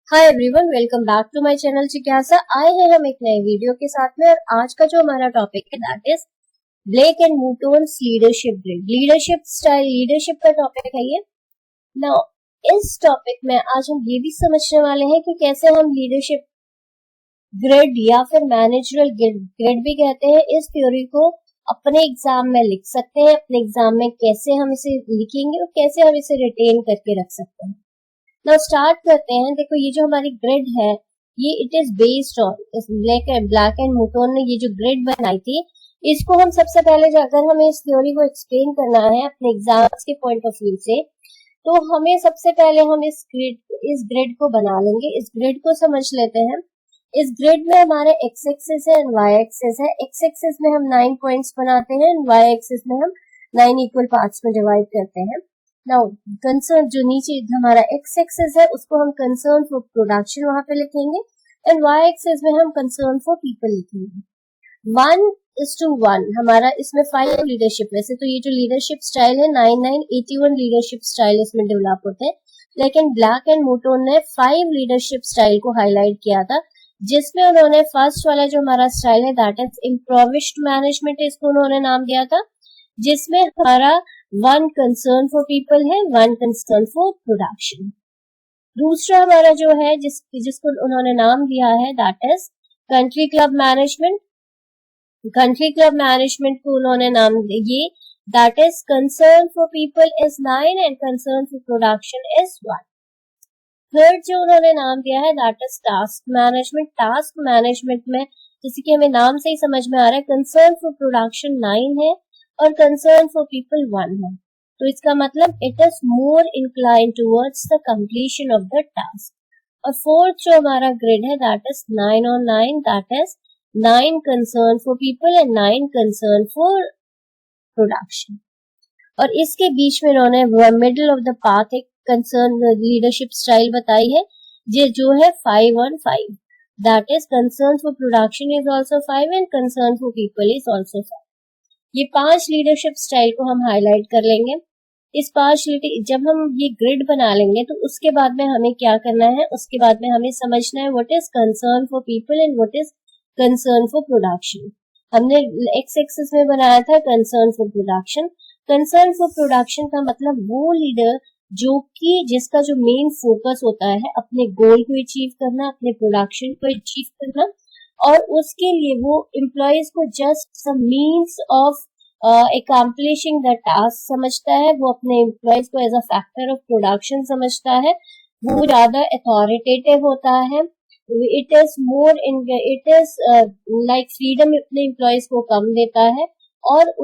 Hi everyone, welcome back to my channel जिज्ञासा। आए हैं हम एक नए वीडियो के साथ में और आज का जो हमारा टॉपिक है that is Blake and Mouton's leadership grid. Leadership style, leadership का टॉपिक है ये। नाउ इस टॉपिक में आज हम ये भी समझने वाले हैं कि कैसे हम लीडरशिप ग्रिड या फिर मैनेजरल ग्रिड भी कहते हैं, इस थ्योरी को अपने एग्जाम में लिख सकते हैं। अपने एग्जाम में कैसे हम इसे लिखेंगे और कैसे हम इसे रिटेन करके रख सकते हैं। नाउ स्टार्ट करते हैं। देखो, ये जो हमारी ग्रिड है ये it is based on Blake and Mouton ने ये जो ग्रिड बनाई थी, इसको हम सबसे पहले अगर हमें इस थ्योरी को एक्सप्लेन करना है अपने एग्जाम्स के पॉइंट ऑफ व्यू से, तो हमें सबसे पहले हम इस ग्रिड को बना लेंगे। इस ग्रिड को समझ लेते हैं। इस ग्रिड में हमारे एक्स एक्सिस है एंड वाई एक्सिस है। एक्स एक्सिस में हम 9 पॉइंट्स बनाते हैं एंड वाई एक्सिस में हम 9 इक्वल पार्ट्स में डिवाइड करते हैं। नाउ कंसर्न जो नीचे हमारा एक्स एक्सिस है उसको हम कंसर्न फॉर प्रोडक्शन वहां पे लिखेंगे एंड वाई एक्सिस में हम कंसर्न फॉर पीपल लिखेंगे। 1:1 हमारा इसमें 5 लीडरशिप, वैसे तो ये जो लीडरशिप स्टाइल है 9981 लीडरशिप स्टाइल इसमें डेवलप होते हैं, लेकिन ब्लैक एंड मूटोन ने 5 लीडरशिप स्टाइल को हाईलाइट किया था, जिसमें उन्होंने फर्स्ट वाला जो हमारा स्टाइल है दैट इज इम्प्रोविज्ड मैनेजमेंट, इसको उन्होंने नाम दिया था, जिसमें हमारा 1 कंसर्न फॉर पीपल है, 1 कंसर्न फॉर प्रोडक्शन। दूसरा हमारा जो है जिसको उन्होंने नाम दिया है that is country club management. Country club management को उन्होंने नाम दिए that is concern for people is 9 and concern for production is 1। Third जो उन्होंने नाम दिया है that is task management. Task management में जैसे कि हमें नाम से ही समझ में आ रहा है, कंसर्न फॉर प्रोडक्शन 9 है और कंसर्न फॉर पीपल 1 है, तो इसका मतलब it is more incline towards the completion of the task. और फोर्थ जो हमारा ग्रिड है that is 9 on 9, that is 9 concern for people and 9 concern for production. और इसके बीच में उन्होंने मिडिल ऑफ द पाथ एक कंसर्न लीडरशिप स्टाइल बताई है जो है 5 on 5, that is concern for production is also 5 and concern for people is also 5। ये 5 लीडरशिप स्टाइल को हम हाईलाइट कर लेंगे। इस 5 जब हम ये ग्रिड बना लेंगे तो उसके बाद में हमें क्या करना है, उसके बाद में हमें समझना है what is concern for people and what is concern for production. हमने एक्स एक्सिस में बनाया था concern for production. Concern for production का मतलब वो लीडर जो कि जिसका जो मेन फोकस होता है अपने गोल को अचीव करना, अपने प्रोडक्शन को अचीव करना, और उसके लिए वो एम्प्लॉयज को just some means of accomplishing the task समझता है। वो अपने एम्प्लॉयज को as a factor of production समझता है। वो ज्यादा अथॉरिटेटिव होता है। इट इज लाइक फ्रीडम अपने एम्प्लॉयज को कम देता है और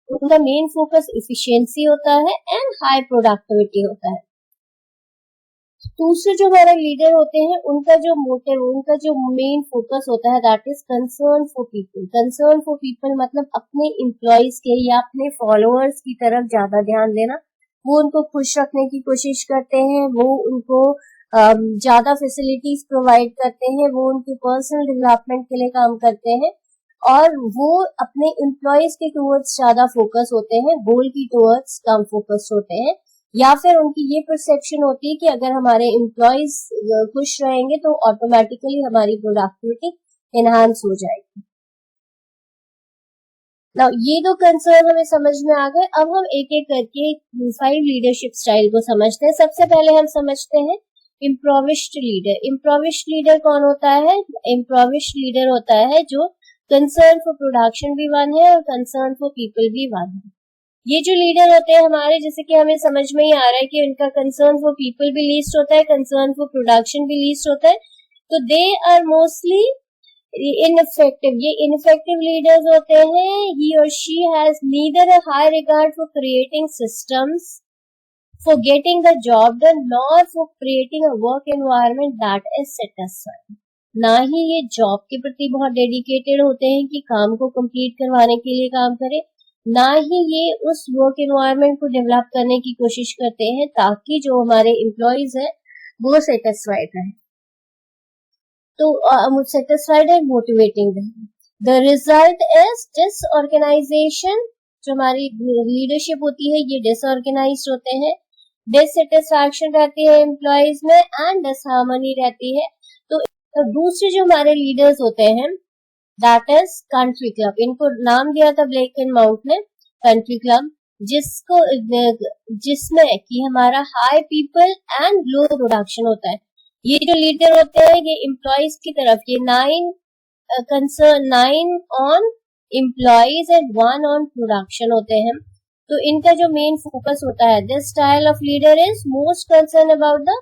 उनका मेन फोकस इफिशियंसी होता है एंड हाई प्रोडक्टिविटी होता है। दूसरे जो हमारे लीडर होते हैं उनका जो मोटिव, उनका जो मेन फोकस होता है that is concern for people. Concern for people मतलब अपने एम्प्लॉयज के या अपने फॉलोअर्स की तरफ ज्यादा ध्यान देना। वो उनको खुश रखने की कोशिश करते हैं, वो उनको ज्यादा फैसिलिटीज प्रोवाइड करते हैं, वो उनकी पर्सनल डेवलपमेंट के लिए काम करते हैं और वो अपने एम्प्लॉयज के टुवर्ड्स ज्यादा फोकस होते हैं, गोल की टुवर्ड्स कम फोकस होते हैं। या फिर उनकी ये परसेप्शन होती है कि अगर हमारे एम्प्लॉयज खुश रहेंगे तो ऑटोमेटिकली हमारी प्रोडक्टिविटी एनहांस हो जाएगी। नाउ ये दो कंसर्न हमें समझ में आ गए। अब हम एक एक करके 5 लीडरशिप स्टाइल को समझते हैं। सबसे पहले हम समझते हैं इम्प्रोविज्ड लीडर। इम्प्रोविज्ड लीडर कौन होता है? इम्प्रोविज्ड लीडर होता है जो कंसर्न फॉर प्रोडक्शन भी 1 है और कंसर्न फॉर पीपल भी 1 है। ये जो लीडर होते हैं हमारे, जैसे कि हमें समझ में ही आ रहा है कि उनका कंसर्न फॉर पीपल भी लीस्ट होता है, कंसर्न फॉर प्रोडक्शन भी लीस्ट होता है, तो दे आर मोस्टली इनइफेक्टिव। ये इनइफेक्टिव लीडर्स होते हैं। ही और she has neither a high regard for creating systems for getting the job done nor for creating a work environment that is satisfying. ना ही ये जॉब के प्रति बहुत डेडिकेटेड होते हैं कि काम को कंप्लीट करवाने के लिए काम करें, ना ही ये उस वर्क एनवायरनमेंट को डेवलप करने की कोशिश करते हैं ताकि जो हमारे एम्प्लॉयज है वो सेटिस्फाइड रहे, तो सेटिस्फाइड एंड मोटिवेटिंग रहे। The result is disorganisation. जो हमारी लीडरशिप होती है ये डिसऑर्गेनाइज्ड होते हैं। डिससेटिस्फैक्शन रहती है एम्प्लॉयज में एंड डिसहार्मनी रहती है। तो दूसरे जो हमारे लीडर्स होते हैं दैट इज कंट्री क्लब। इनको नाम दिया था ब्लेक एंड माउंट ने कंट्री क्लब, जिसमें कि हमारा high people and low production होता है। ये जो लीडर होते हैं ये एम्प्लॉयज की तरफ, ये 9 on employees and 1 on production होते हैं। तो इनका जो मेन फोकस होता है, this style of leader is most concern about the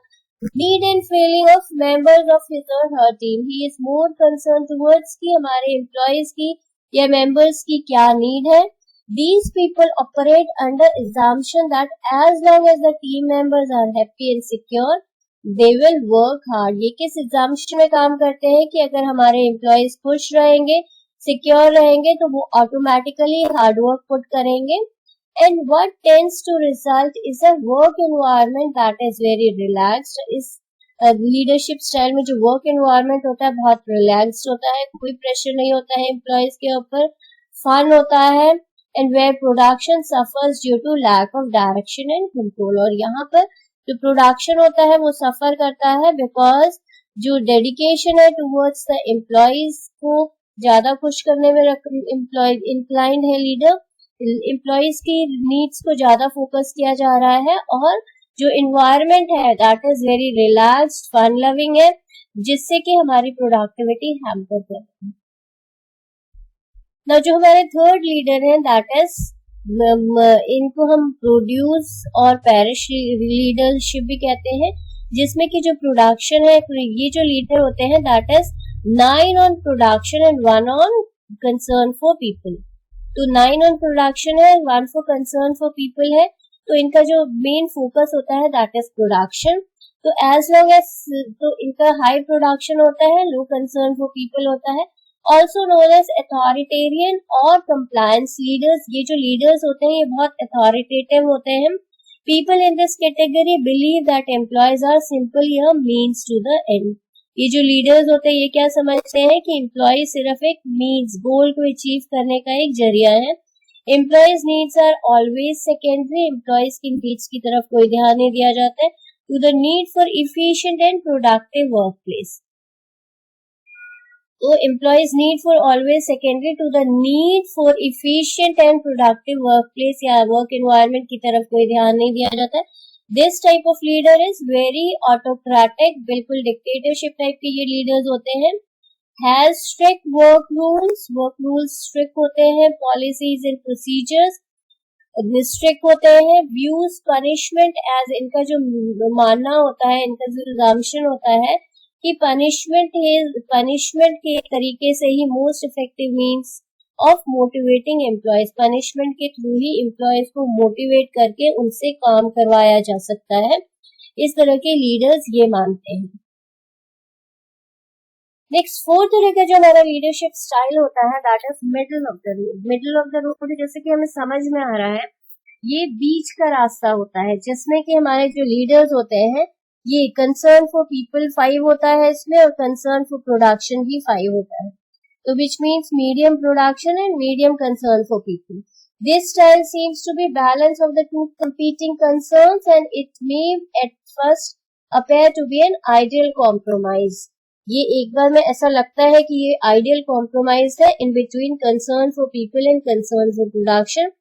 need and feeling of members of his और her team. He is more concern towards कि हमारे एम्प्लॉयज की या मेंबर्स की क्या नीड है। These people operate under assumption that as long as the team members are happy and secure, they will work hard. ये किस assumption में काम करते हैं कि अगर हमारे employees खुश रहेंगे, secure रहेंगे, तो वो automatically hard work put करेंगे. And what tends to result is a work environment that is very relaxed. इस leadership style में जो work environment होता है बहुत relaxed होता है, कोई pressure नहीं होता है employees के ऊपर, fun होता है, and where production suffers due to lack of direction and control. और यहाँ पर जो प्रोडक्शन होता है वो सफर करता है बिकॉज जो डेडिकेशन है टुवर्ड्स द एम्प्लॉयज को ज्यादा खुश करने में इंक्लाइंड है लीडर, एम्प्लॉयज की नीड्स को ज्यादा फोकस किया जा रहा है, और जो इन्वायरमेंट है that is very relaxed fun loving है, जिससे कि हमारी प्रोडक्टिविटी हैम्पर करती है। ना जो हमारे थर्ड लीडर हैं दैट इज इनको हम प्रोड्यूस और पेरिश लीडरशिप भी कहते हैं, जिसमें कि जो प्रोडक्शन है, ये जो लीडर होते हैं that is 9 on production and 1 on concern for people. तो 9 ऑन प्रोडक्शन है, 1 फॉर कंसर्न फॉर पीपल है। तो इनका जो मेन फोकस होता है दैट इज प्रोडक्शन। तो एज लॉन्ग एज तो इनका हाई प्रोडक्शन होता है, लो कंसर्न फॉर पीपल होता है। ऑल्सो नोन एज अथॉरिटेरियन और कंप्लायंस लीडर्स। ये जो लीडर्स होते हैं ये बहुत अथॉरिटेटिव होते हैं। People in this category believe that employees are simple your means to the end. ये जो लीडर्स होते हैं ये क्या समझते हैं कि एम्प्लॉय सिर्फ एक मीन्स, गोल को अचीव करने का एक जरिया है। Employees needs are always secondary. Employees की नीड्स की तरफ कोई ध्यान नहीं दिया जाता है to the need for efficient and productive work place. तो employees need for always secondary to the need for efficient and productive work place या वर्क एनवायरनमेंट की तरफ कोई ध्यान नहीं दिया जाता है। This type of leader is very autocratic, बिल्कुल डिक्टेटरशिप टाइप के ये लीडर्स होते हैं। Has strict work rules strict होते हैं, पॉलिसीज एंड प्रोसीजर्स स्ट्रिक्ट होते हैं। व्यूज पनिशमेंट एज, इनका जो मानना होता है, इनका जो assumption होता है कि पनिशमेंट के तरीके से ही most effective means of motivating employees. Punishment के थ्रू ही एम्प्लॉयज को मोटिवेट करके उनसे काम करवाया जा सकता है, इस तरह के लीडर्स ये मानते हैं। नेक्स्ट फोर्थ तरह का जो हमारा लीडरशिप स्टाइल होता है that is middle of the road. Middle of the road जैसे कि हमें समझ में आ रहा है, ये बीच का रास्ता होता है, जिसमें कि हमारे जो लीडर्स होते हैं ये कंसर्न फॉर पीपल 5 होता है इसमें, और कंसर्न फॉर प्रोडक्शन भी 5 होता है। तो which means medium production and medium concern for people. This style seems to be balance of the two competing concerns and it may at first appear to be an ideal compromise. ये एक बार में ऐसा लगता है कि ये ideal compromise है in between concern for people and concern for production.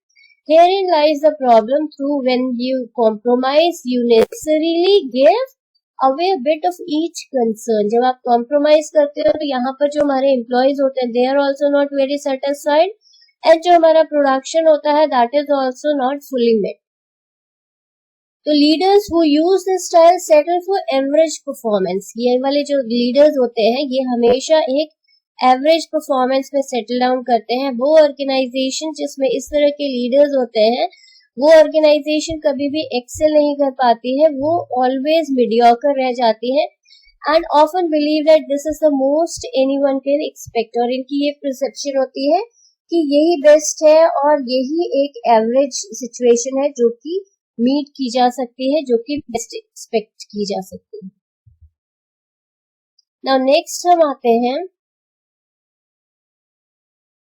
Herein lies the problem through when you compromise, you necessarily give away a bit of each concern. जब आप compromise करते हो तो यहाँ पर जो हमारे employees होते हैं they are also not very satisfied, and जो हमारा production होता है that is also not fully met. तो leaders who use this style settle for average performance. ये वाले जो leaders होते हैं ये हमेशा एक एवरेज परफॉर्मेंस में सेटल डाउन करते हैं। वो ऑर्गेनाइजेशन जिसमें इस तरह के लीडर्स होते हैं वो ऑर्गेनाइजेशन कभी भी एक्सेल नहीं कर पाती है, वो ऑलवेज मीडियोकर रह जाती है and often believe that this is the most anyone can expect. और इनकी ये परसेप्शन होती है कि यही बेस्ट है और यही एक एवरेज सिचुएशन है जो कि मीट की जा सकती है, जो कि बेस्ट एक्सपेक्ट की जा सकती है। नाउ नेक्स्ट हम आते हैं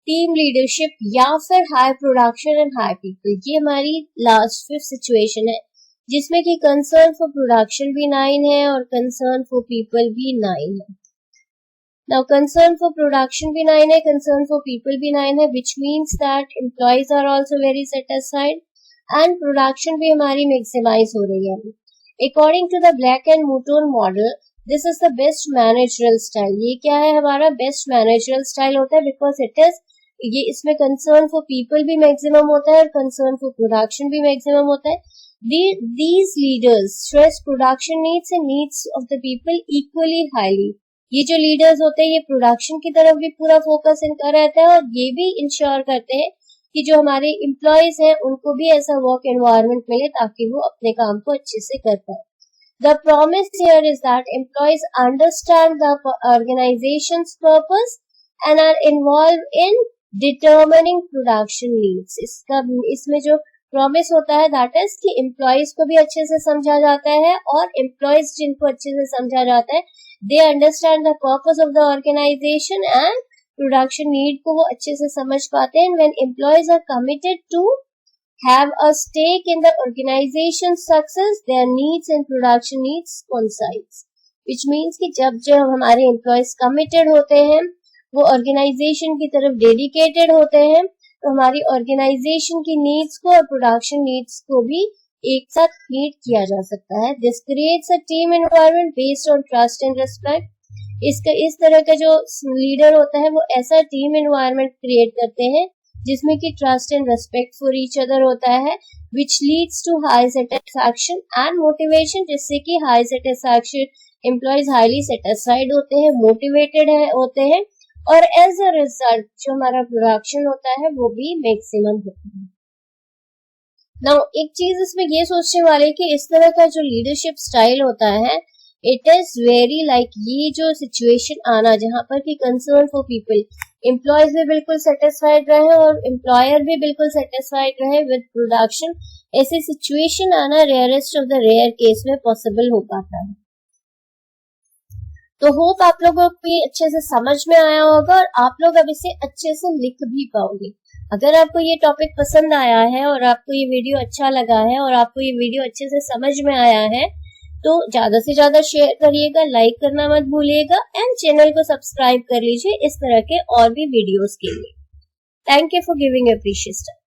टीम लीडरशिप या फिर high production and high people. ये हमारी लास्ट 5th सिचुएशन है। जिसमें कि कंसर्न फॉर प्रोडक्शन भी 9 है और कंसर्न फॉर पीपल भी 9 है। Now concern for production भी 9 है, concern for people भी 9 है, which means that employees are also very satisfied and production भी हमारी maximize हो रही है। According to the Black and Mouton model, this is the best managerial style। ये क्या है, हमारा best managerial style होता है because it is, ये इसमें concern for people भी maximum होता है और concern for production भी maximum होता है। These leaders stress production needs and needs of the people equally highly। ये जो लीडर्स होते हैं ये प्रोडक्शन की तरफ भी पूरा फोकस इनका रहता है और ये भी इंश्योर करते हैं कि जो हमारे एम्प्लॉयज हैं उनको भी ऐसा वर्क एनवायरनमेंट मिले ताकि वो अपने काम को अच्छे से कर पाए। The promise here is that employees understand the organisations purpose and are involve in determining production needs. इसमें जो प्रॉमिस होता है दैट इज कि एम्प्लॉयज को भी अच्छे से समझा जाता है और एम्प्लॉयज जिनको अच्छे से समझा जाता है they understand the purpose of the organisation and production need को वो अच्छे से समझ पाते हैं। When employees are committed to have a stake in the organisation success their needs and production needs coincides, which means कि जब हमारे एम्प्लॉयज कमिटेड होते हैं वो ऑर्गेनाइजेशन की तरफ डेडिकेटेड होते हैं तो हमारी ऑर्गेनाइजेशन की नीड्स को और प्रोडक्शन नीड्स को भी एक साथ मीट किया जा सकता है। This creates a team environment based on trust and respect. इस तरह का जो लीडर होता है वो ऐसा टीम एनवायरनमेंट क्रिएट करते हैं जिसमें कि trust and respect for each other होता है, which leads to high satisfaction and motivation, जिससे कि high satisfaction employees highly satisfied होते हैं, मोटिवेटेड होते हैं और एज अ रिजल्ट जो हमारा प्रोडक्शन होता है वो भी मैक्सिमम होता है। नाउ एक चीज इसमें ये सोचने वाले कि इस तरह का जो लीडरशिप स्टाइल होता है इट इज वेरी लाइक ये जो सिचुएशन आना जहां पर कि कंसर्न फॉर पीपल, एम्प्लॉयज भी बिल्कुल सेटिस्फाइड रहे और एम्प्लॉयर भी बिल्कुल सेटिस्फाइड रहे विद प्रोडक्शन, ऐसी सिचुएशन आना rarest of the rare case में पॉसिबल हो पाता है। तो होप आप लोगों को भी अच्छे से समझ में आया होगा और आप लोग अब इसे अच्छे से लिख भी पाओगे। अगर आपको ये टॉपिक पसंद आया है और आपको ये वीडियो अच्छा लगा है और आपको ये वीडियो अच्छे से समझ में आया है तो ज्यादा से ज्यादा शेयर करिएगा, लाइक करना मत भूलिएगा एंड चैनल को सब्सक्राइब कर लीजिए इस तरह के और भी वीडियोस के लिए। Thank you for giving your precious time.